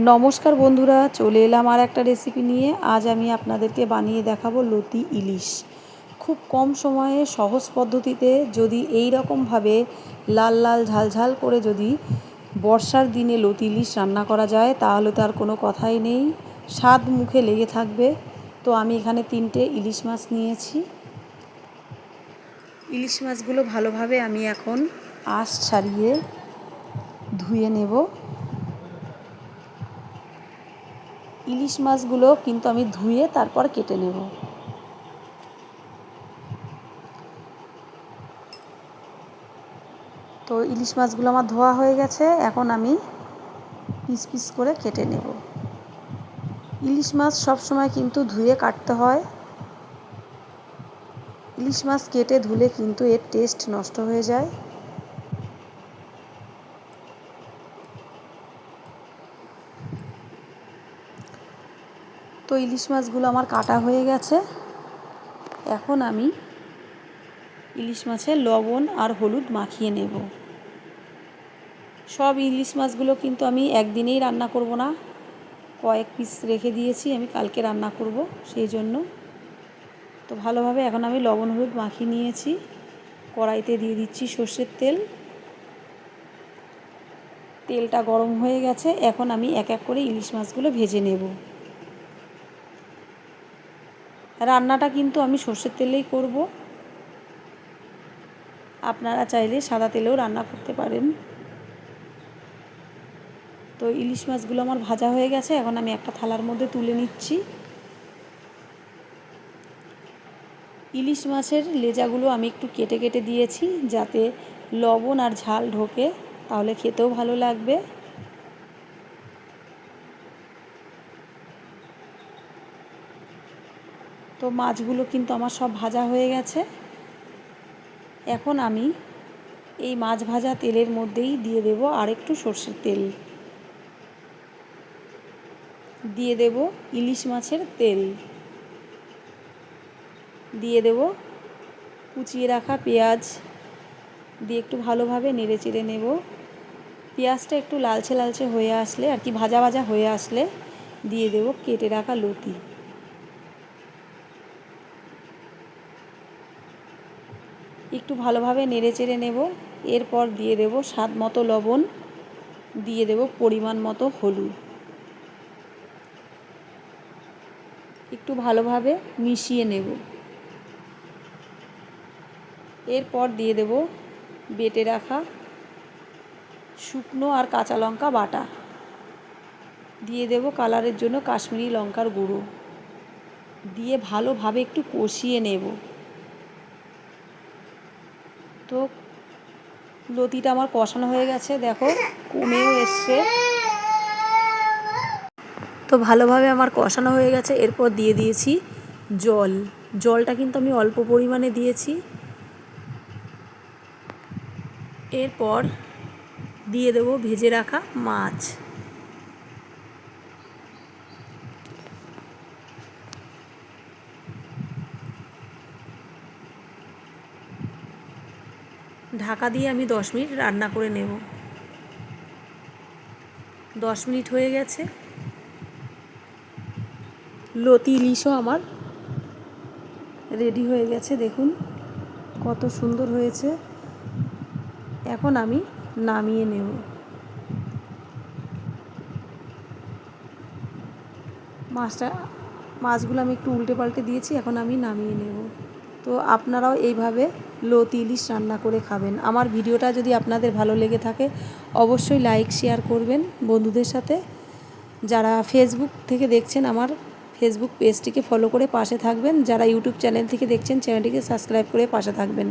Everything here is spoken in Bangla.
নমস্কার বন্ধুরা, চলে এলাম আর একটা রেসিপি নিয়ে। আজ আমি আপনাদেরকে বানিয়ে দেখাবো লতি ইলিশ। খুব কম সময়ে সহজ পদ্ধতিতে যদি এই রকমভাবে লাল লাল ঝাল ঝাল করে যদি বর্ষার দিনে লতি ইলিশ রান্না করা যায় তাহলে তো আর কোনো কথাই নেই, স্বাদ মুখে লেগে থাকবে। তো আমি এখানে 3টে ইলিশ মাছ নিয়েছি। ইলিশ মাছগুলো ভালোভাবে আমি এখন আঁশ ছাড়িয়ে ধুয়ে নেব। ইলিশ মাছগুলো কিন্তু আমি ধুয়ে তারপর কেটে নেব। তো ইলিশ মাছগুলো আমার ধোয়া হয়ে গেছে, এখন আমি পিস পিস করে কেটে নেব। ইলিশ মাছ সবসময় কিন্তু ধুয়ে কাটতে হয়। ইলিশ মাছ কেটে ধুলে কিন্তু এর টেস্ট নষ্ট হয়ে যায়। তো ইলিশ মাছগুলো আমার কাটা হয়ে গেছে। এখন আমি ইলিশ মাছে লবণ আর হলুদ মাখিয়ে নেব। সব ইলিশ মাছগুলো কিন্তু আমি একদিনেই রান্না করব না, কয়েক পিস রেখে দিয়েছি, আমি কালকে রান্না করব সেই জন্য। তো ভালোভাবে এখন আমি লবণ হলুদ মাখিয়ে নিয়েছি। কড়াইতে দিয়ে দিচ্ছি সর্ষের তেল। তেলটা গরম হয়ে গেছে, এখন আমি এক এক করে ইলিশ মাছগুলো ভেজে নেব। রান্নাটা কিন্তু আমি সর্ষের তেলেই করব, আপনারা চাইলে সাদা তেলেও রান্না করতে পারেন। তো ইলিশ মাছগুলো আমার ভাজা হয়ে গেছে, এখন আমি একটা থালার মধ্যে তুলে নিচ্ছি। ইলিশ মাছের লেজাগুলো আমি একটু কেটে কেটে দিয়েছি যাতে লবণ আর ঝাল ঢোকে, তাহলে খেতেও ভালো লাগবে। তো মাছগুলো কিন্তু আমার সব ভাজা হয়ে গেছে। এখন আমি এই মাছ ভাজা তেলের মধ্যেই দিয়ে দেব আর একটু সর্ষের তেল, দিয়ে দেব ইলিশ মাছের তেল, দিয়ে দেব কুচিয়ে রাখা পেঁয়াজ, দিয়ে একটু ভালোভাবে নেড়ে চেড়ে নেব। পেঁয়াজটা একটু লালচে লালচে হয়ে আসলে আর কি ভাজা ভাজা হয়ে আসলে দিয়ে দেব কেটে রাখা লতি। একটু ভালোভাবে নেড়ে চেড়ে নেব। এরপর দিয়ে দেব স্বাদ মতো লবণ, দিয়ে দেব পরিমাণ মতো হলুদ। একটু ভালোভাবে মিশিয়ে নেব। এরপর দিয়ে দেব বেটে রাখা শুকনো আর কাঁচা লঙ্কা বাটা, দিয়ে দেব কালারের জন্য কাশ্মীরি লঙ্কার গুঁড়ো, দিয়ে ভালোভাবে একটু কষিয়ে নেব। তো লতিটা আমার কষানো হয়ে গেছে, দেখো কমেও এসছে। তো ভালোভাবে আমার কষানো হয়ে গেছে, এরপর দিয়ে দিয়েছি জল। জলটা কিন্তু আমি অল্প পরিমাণে দিয়েছি। এরপর দিয়ে দেব ভেজে রাখা মাছ। ঢাকা দিয়ে আমি 10 মিনিট রান্না করে নেব। 10 মিনিট হয়ে গেছে। লতি ইলিশও আমার রেডি হয়ে গেছে, দেখুন কত সুন্দর হয়েছে। এখন আমি নামিয়ে নেব। মাছগুলো আমি একটু উল্টে পাল্টে দিয়েছি, এখন আমি নামিয়ে নেব। তো আপনারাও এইভাবে লতি ইলিশ রান্না করে খাবেন। আমার ভিডিওটা যদি আপনাদের ভালো লেগে থাকে অবশ্যই লাইক শেয়ার করবেন বন্ধুদের সাথে। যারা ফেসবুক থেকে দেখছেন আমার ফেসবুক পেজটিকে ফলো করে পাশে থাকবেন, যারা ইউটিউব চ্যানেল থেকে দেখছেন চ্যানেলটিকে সাবস্ক্রাইব করে পাশে থাকবেন।